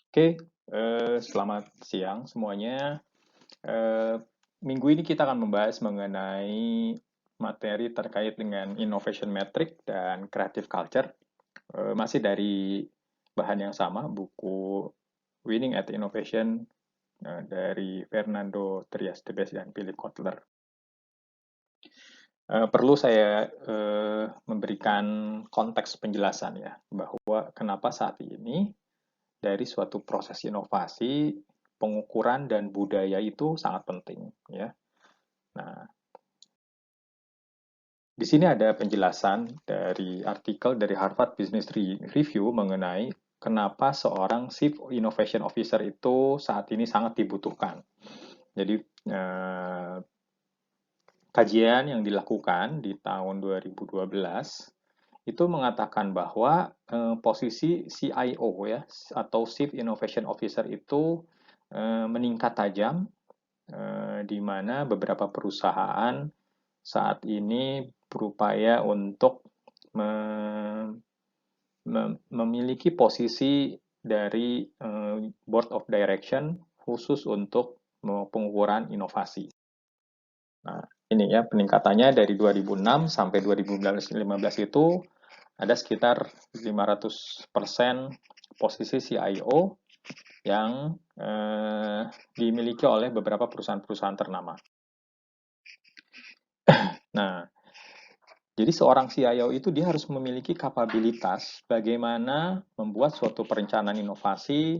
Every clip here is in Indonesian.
Oke, selamat siang semuanya. Eh, Minggu ini kita akan membahas mengenai materi terkait dengan innovation metric dan creative culture. Masih dari bahan yang sama, buku Winning at Innovation dari Fernando Trias de Bes dan Philip Kotler. Perlu saya memberikan konteks penjelasan ya, bahwa kenapa saat ini dari suatu proses inovasi, pengukuran dan budaya itu sangat penting ya. Nah, di sini ada penjelasan dari artikel dari Harvard Business Review mengenai kenapa seorang Chief Innovation Officer itu saat ini sangat dibutuhkan. Jadi kajian yang dilakukan di tahun 2012 itu mengatakan bahwa posisi CIO ya atau Chief Innovation Officer itu meningkat tajam di mana beberapa perusahaan saat ini berupaya untuk memiliki posisi dari board of direction khusus untuk pengukuran inovasi. Nah, ini ya peningkatannya dari 2006 sampai 2015 itu ada sekitar 500% posisi CIO yang dimiliki oleh beberapa perusahaan-perusahaan ternama. Nah, jadi seorang CIO itu dia harus memiliki kapabilitas bagaimana membuat suatu perencanaan inovasi,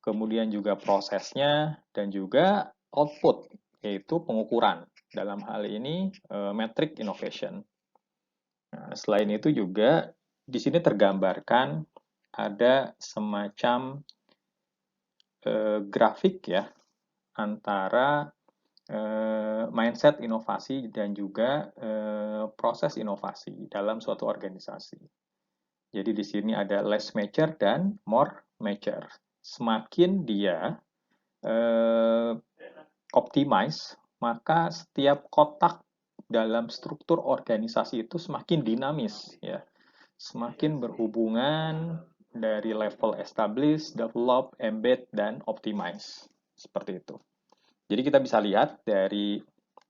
kemudian juga prosesnya, dan juga output, yaitu pengukuran. Dalam hal ini, metric innovation. Nah, selain itu juga di sini tergambarkan ada semacam grafik ya antara mindset inovasi dan juga proses inovasi dalam suatu organisasi. Jadi di sini ada less mature dan more mature. Semakin dia optimize, maka setiap kotak dalam struktur organisasi itu semakin dinamis ya. Semakin berhubungan dari level establish, develop, embed, dan optimize. Seperti itu. Jadi kita bisa lihat dari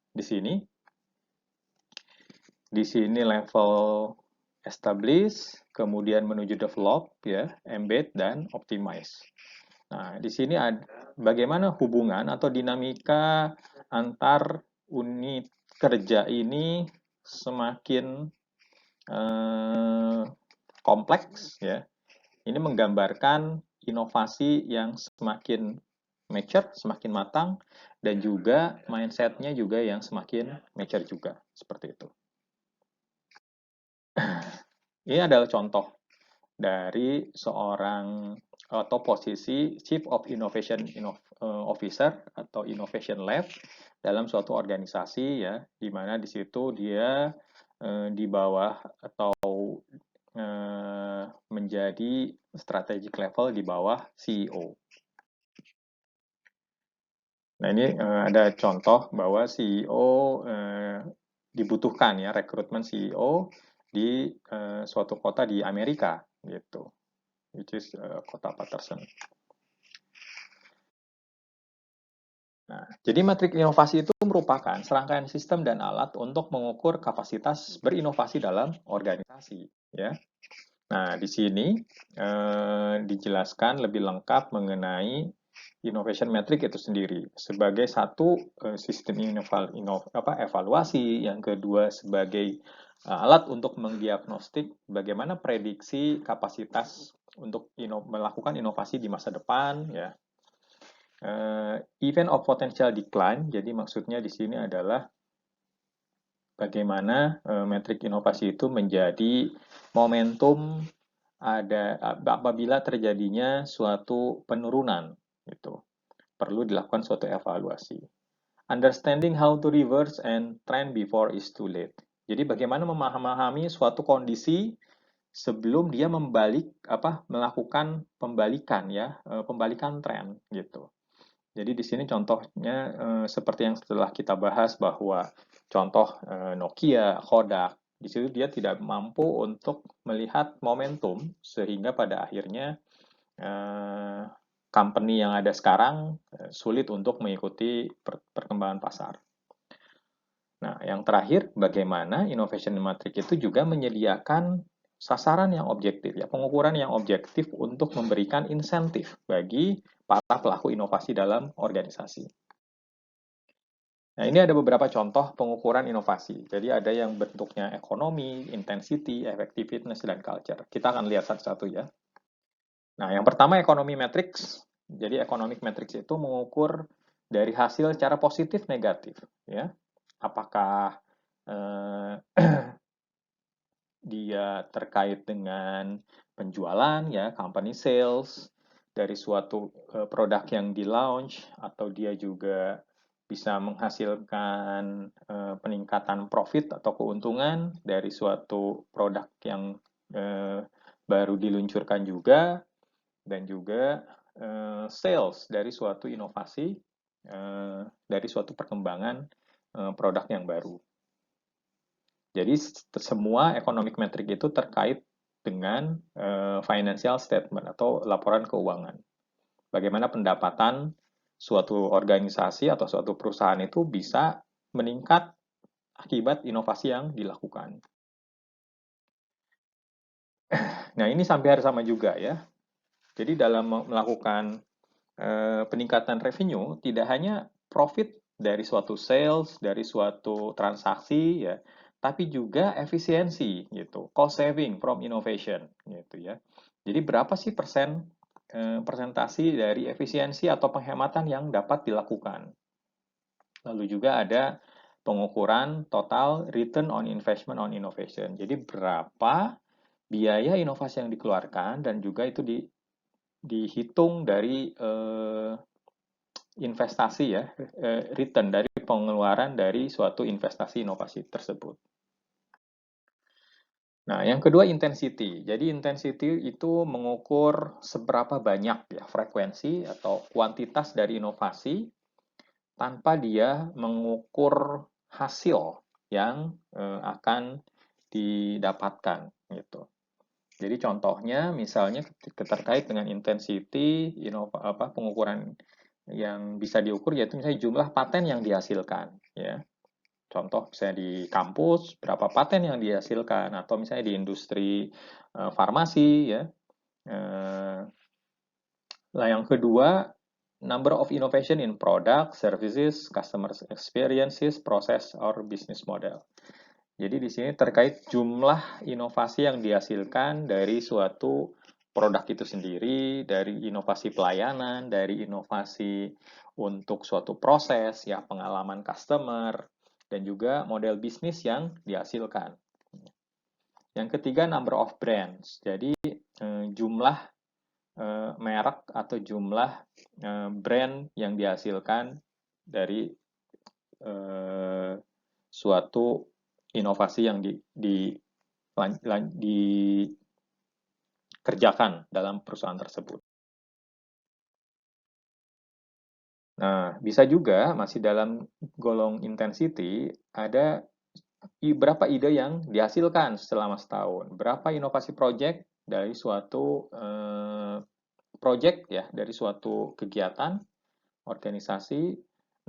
di sini. Di sini level establish, kemudian menuju develop, ya, embed, dan optimize. Nah, di sini ada bagaimana hubungan atau dinamika antar unit kerja ini semakin kompleks, ya. Ini menggambarkan inovasi yang semakin mature, semakin matang, dan juga mindset-nya juga yang semakin mature juga, seperti itu. Ini adalah contoh dari seorang atau posisi Chief of Innovation Officer atau Innovation Lab dalam suatu organisasi ya, di mana di situ dia di bawah atau menjadi strategic level di bawah CEO. Nah, ini ada contoh bahwa CEO dibutuhkan ya, rekrutmen CEO di suatu kota di Amerika gitu, which is kota Patterson. Nah, jadi metrik inovasi itu merupakan serangkaian sistem dan alat untuk mengukur kapasitas berinovasi dalam organisasi ya. Nah, di sini dijelaskan lebih lengkap mengenai innovation metric itu sendiri sebagai satu sistem evaluasi, yang kedua sebagai alat untuk mendiagnostik bagaimana prediksi kapasitas untuk melakukan inovasi di masa depan ya. Event of potential decline, jadi maksudnya di sini adalah bagaimana metrik inovasi itu menjadi momentum apabila terjadinya suatu penurunan itu perlu dilakukan suatu evaluasi. Understanding how to reverse and trend before is too late. Jadi bagaimana memahami suatu kondisi sebelum dia melakukan pembalikan ya, pembalikan tren gitu. Jadi di sini contohnya seperti yang setelah kita bahas bahwa contoh Nokia, Kodak, di situ dia tidak mampu untuk melihat momentum sehingga pada akhirnya company yang ada sekarang sulit untuk mengikuti perkembangan pasar. Nah, yang terakhir, bagaimana innovation matrix itu juga menyediakan sasaran yang objektif, ya, pengukuran yang objektif untuk memberikan insentif bagi para pelaku inovasi dalam organisasi. Nah, ini ada beberapa contoh pengukuran inovasi. Jadi ada yang bentuknya ekonomi, intensity, effectiveness, dan culture. Kita akan lihat satu-satu ya. Nah, yang pertama ekonomi matrix. Jadi economic matrix itu mengukur dari hasil secara positif negatif, ya. Apakah dia terkait dengan penjualan, ya, company sales dari suatu produk yang di launch, atau dia juga bisa menghasilkan peningkatan profit atau keuntungan dari suatu produk yang baru diluncurkan juga, dan juga sales dari suatu inovasi, dari suatu perkembangan produk yang baru. Jadi semua economic metric itu terkait dengan financial statement atau laporan keuangan. Bagaimana pendapatan suatu organisasi atau suatu perusahaan itu bisa meningkat akibat inovasi yang dilakukan. Nah, ini hampir sama juga ya. Jadi dalam melakukan peningkatan revenue, tidak hanya profit dari suatu sales, dari suatu transaksi, ya, tapi juga efisiensi, gitu, cost saving from innovation, gitu ya. Jadi berapa sih persentasi dari efisiensi atau penghematan yang dapat dilakukan? Lalu juga ada pengukuran total return on investment on innovation. Jadi berapa biaya inovasi yang dikeluarkan dan juga itu dihitung dari investasi ya, return dari pengeluaran dari suatu investasi inovasi tersebut. Nah, yang kedua intensity. Jadi intensity itu mengukur seberapa banyak ya frekuensi atau kuantitas dari inovasi tanpa dia mengukur hasil yang akan didapatkan gitu. Jadi contohnya misalnya terkait dengan intensity pengukuran yang bisa diukur yaitu misalnya jumlah paten yang dihasilkan ya. Contoh misalnya di kampus berapa paten yang dihasilkan atau misalnya di industri farmasi ya. Nah, yang kedua number of innovation in product, services, customer experiences, process or business model. Jadi di sini terkait jumlah inovasi yang dihasilkan dari suatu produk itu sendiri, dari inovasi pelayanan, dari inovasi untuk suatu proses, ya pengalaman customer, dan juga model bisnis yang dihasilkan. Yang ketiga, number of brands. Jadi jumlah merek atau jumlah brand yang dihasilkan dari suatu inovasi yang dikerjakan dalam perusahaan tersebut. Nah, bisa juga masih dalam golong intensity ada berapa ide yang dihasilkan selama setahun, berapa inovasi project dari suatu project ya, dari suatu kegiatan organisasi,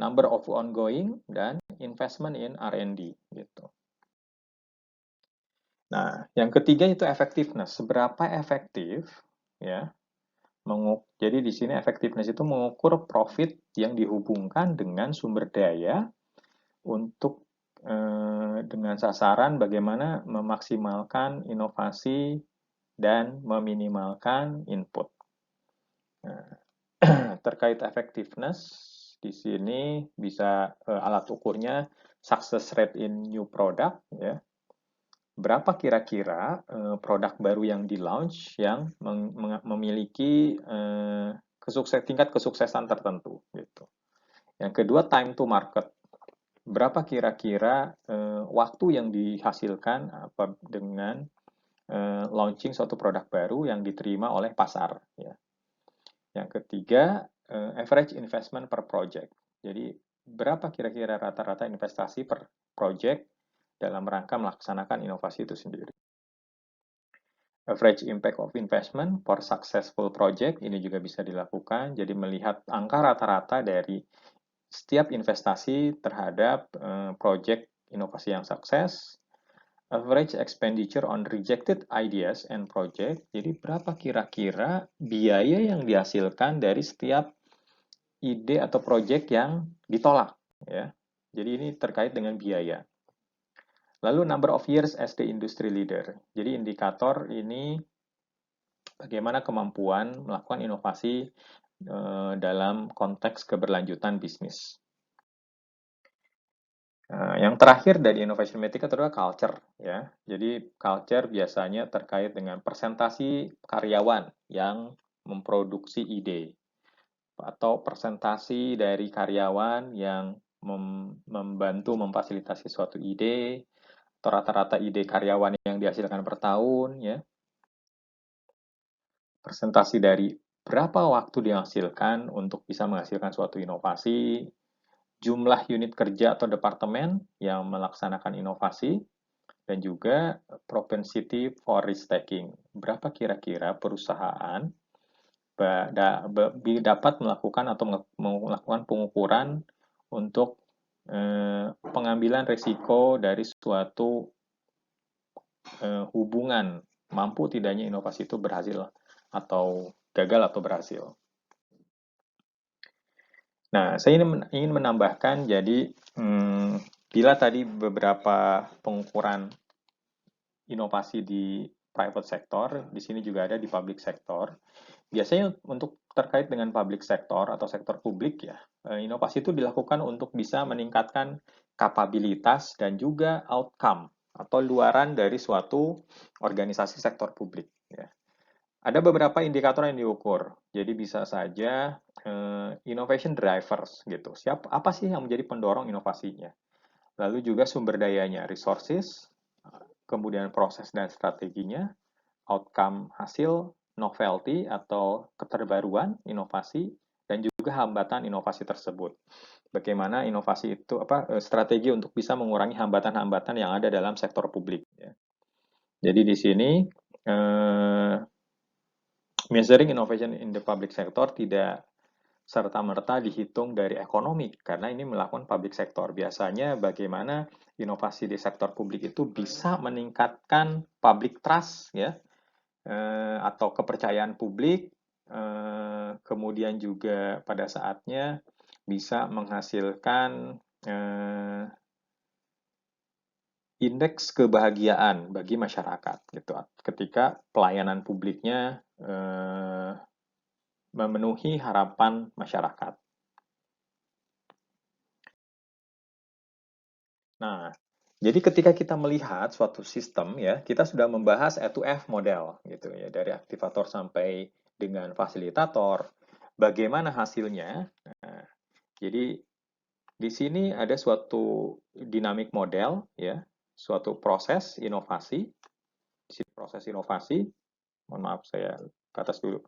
number of ongoing dan investment in R&D gitu. Nah, yang ketiga itu effectiveness. Seberapa efektif ya jadi di sini effectiveness itu mengukur profit yang dihubungkan dengan sumber daya untuk dengan sasaran bagaimana memaksimalkan inovasi dan meminimalkan input. Nah, terkait effectiveness di sini bisa alat ukurnya success rate in new product ya. Berapa kira-kira produk baru yang di-launch yang memiliki tingkat kesuksesan tertentu gitu. Yang kedua time to market. Berapa kira-kira waktu yang dihasilkan dengan launching suatu produk baru yang diterima oleh pasar ya. Yang ketiga average investment per project. Jadi berapa kira-kira rata-rata investasi per project dalam rangka melaksanakan inovasi itu sendiri. Average impact of investment for successful project, ini juga bisa dilakukan. Jadi melihat angka rata-rata dari setiap investasi terhadap project inovasi yang sukses. Average expenditure on rejected ideas and project. Jadi berapa kira-kira biaya yang dihasilkan dari setiap ide atau project yang ditolak, ya. Jadi ini terkait dengan biaya. Lalu number of years as the industry leader. Jadi indikator ini bagaimana kemampuan melakukan inovasi dalam konteks keberlanjutan bisnis. Yang terakhir dari innovation metric adalah culture, ya. Jadi culture biasanya terkait dengan presentasi karyawan yang memproduksi ide atau presentasi dari karyawan yang membantu memfasilitasi suatu ide atau rata-rata ide karyawan yang dihasilkan per tahun, ya. Presentasi dari berapa waktu dihasilkan untuk bisa menghasilkan suatu inovasi, jumlah unit kerja atau departemen yang melaksanakan inovasi, dan juga propensity for risk-taking. Berapa kira-kira perusahaan dapat melakukan atau melakukan pengukuran untuk pengambilan risiko dari suatu hubungan mampu tidaknya inovasi itu berhasil atau gagal atau berhasil. Nah, saya ingin menambahkan, jadi bila tadi beberapa pengukuran inovasi di private sector, di sini juga ada di public sector. Biasanya untuk terkait dengan public sector atau sektor publik ya, inovasi itu dilakukan untuk bisa meningkatkan kapabilitas dan juga outcome atau luaran dari suatu organisasi sektor publik. Ya. Ada beberapa indikator yang diukur, jadi bisa saja innovation drivers gitu. Apa sih yang menjadi pendorong inovasinya? Lalu juga sumber dayanya, resources, kemudian proses dan strateginya, outcome hasil, novelty atau keterbaruan inovasi, dan juga hambatan inovasi tersebut. Bagaimana inovasi itu strategi untuk bisa mengurangi hambatan-hambatan yang ada dalam sektor publik. Ya. Jadi di sini measuring innovation in the public sector tidak serta-merta dihitung dari ekonomi, karena ini melakukan public sector. Biasanya bagaimana inovasi di sektor publik itu bisa meningkatkan public trust, ya, atau kepercayaan publik, kemudian juga pada saatnya bisa menghasilkan indeks kebahagiaan bagi masyarakat, gitu. Ketika pelayanan publiknya memenuhi harapan masyarakat. Nah, jadi ketika kita melihat suatu sistem ya, kita sudah membahas E2F model gitu ya, dari aktivator sampai dengan fasilitator. Bagaimana hasilnya? Nah, jadi di sini ada suatu dynamic model ya, suatu proses inovasi. Di sini proses inovasi. Mohon maaf saya ke atas dulu.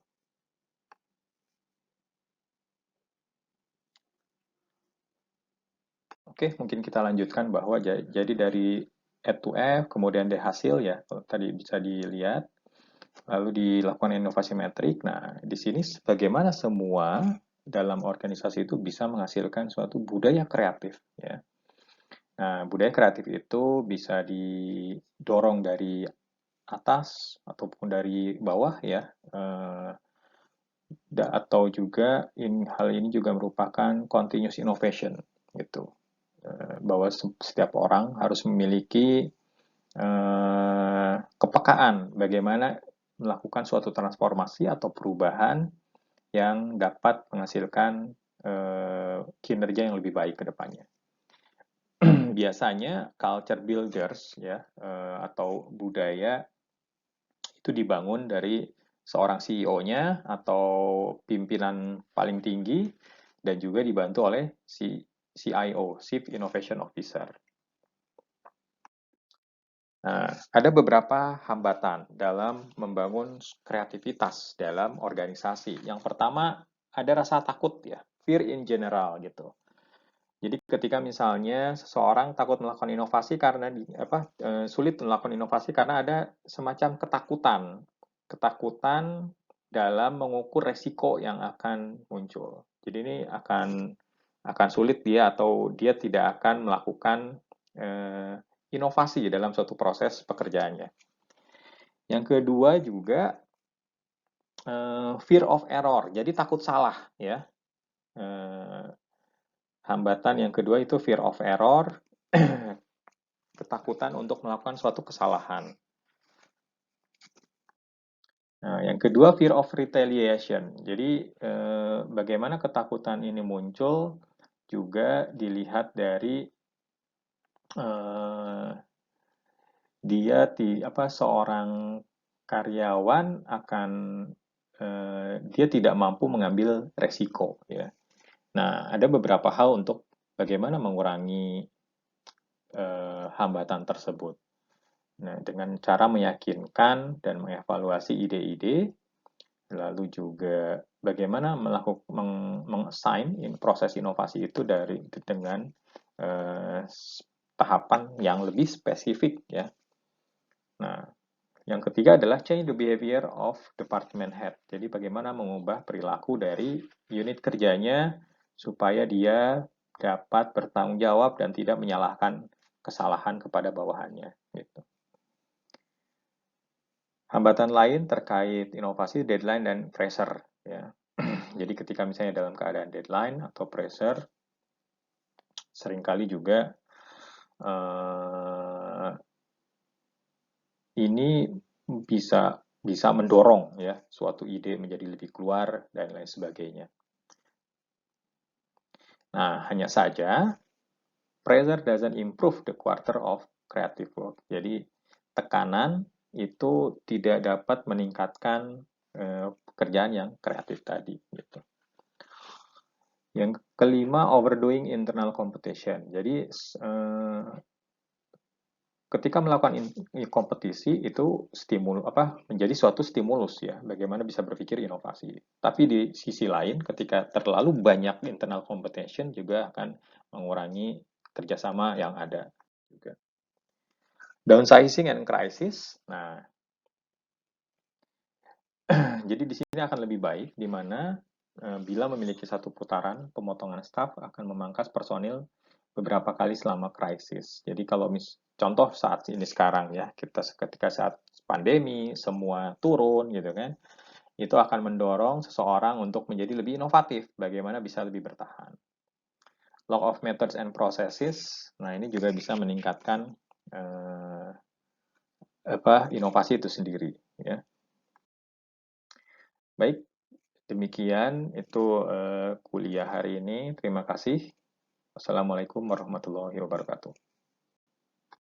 Oke, mungkin kita lanjutkan bahwa jadi dari E2F, kemudian dari hasil ya, tadi bisa dilihat, lalu dilakukan inovasi metrik. Nah, di sini bagaimana semua dalam organisasi itu bisa menghasilkan suatu budaya kreatif ya. Nah, budaya kreatif itu bisa didorong dari atas ataupun dari bawah ya. Atau juga hal ini juga merupakan continuous innovation gitu. Bahwa setiap orang harus memiliki kepekaan bagaimana melakukan suatu transformasi atau perubahan yang dapat menghasilkan kinerja yang lebih baik ke depannya. Biasanya culture builders ya atau budaya itu dibangun dari seorang CEO-nya atau pimpinan paling tinggi dan juga dibantu oleh CIO, Chief Innovation Officer. Nah, ada beberapa hambatan dalam membangun kreativitas dalam organisasi. Yang pertama, ada rasa takut ya, fear in general gitu. Jadi ketika misalnya seseorang takut melakukan inovasi karena sulit melakukan inovasi karena ada semacam ketakutan, ketakutan dalam mengukur resiko yang akan muncul. Jadi ini akan sulit dia atau dia tidak akan melakukan inovasi dalam suatu proses pekerjaannya. Yang kedua juga fear of error, jadi takut salah ya. Hambatan yang kedua itu fear of error, ketakutan untuk melakukan suatu kesalahan. Nah, yang kedua fear of retaliation. Jadi bagaimana ketakutan ini muncul juga dilihat dari seorang karyawan akan dia tidak mampu mengambil resiko ya. Nah, ada beberapa hal untuk bagaimana mengurangi hambatan tersebut. Nah, dengan cara meyakinkan dan mengevaluasi ide-ide, lalu juga bagaimana meng-assign proses inovasi itu dengan tahapan yang lebih spesifik ya. Nah, yang ketiga adalah change the behavior of department head. Jadi bagaimana mengubah perilaku dari unit kerjanya supaya dia dapat bertanggung jawab dan tidak menyalahkan kesalahan kepada bawahannya gitu. Hambatan lain terkait inovasi, deadline, dan pressure. Ya. Jadi ketika misalnya dalam keadaan deadline atau pressure, seringkali juga ini bisa mendorong ya suatu ide menjadi lebih keluar dan lain sebagainya. Nah, hanya saja pressure doesn't improve the quarter of creative work. Jadi tekanan itu tidak dapat meningkatkan pekerjaan yang kreatif tadi gitu. Yang kelima, overdoing internal competition. Jadi ketika melakukan kompetisi itu menjadi suatu stimulus ya, bagaimana bisa berpikir inovasi. Tapi di sisi lain, ketika terlalu banyak internal competition juga akan mengurangi kerjasama yang ada juga. Downsizing and crisis. Nah, jadi di sini akan lebih baik di mana bila memiliki satu putaran pemotongan staf akan memangkas personil beberapa kali selama krisis. Jadi kalau contoh saat ini sekarang ya, ketika saat pandemi semua turun gitu kan, itu akan mendorong seseorang untuk menjadi lebih inovatif, bagaimana bisa lebih bertahan. Law of methods and processes, nah ini juga bisa meningkatkan inovasi itu sendiri ya. Baik, demikian itu kuliah hari ini. Terima kasih. Wassalamualaikum warahmatullahi wabarakatuh.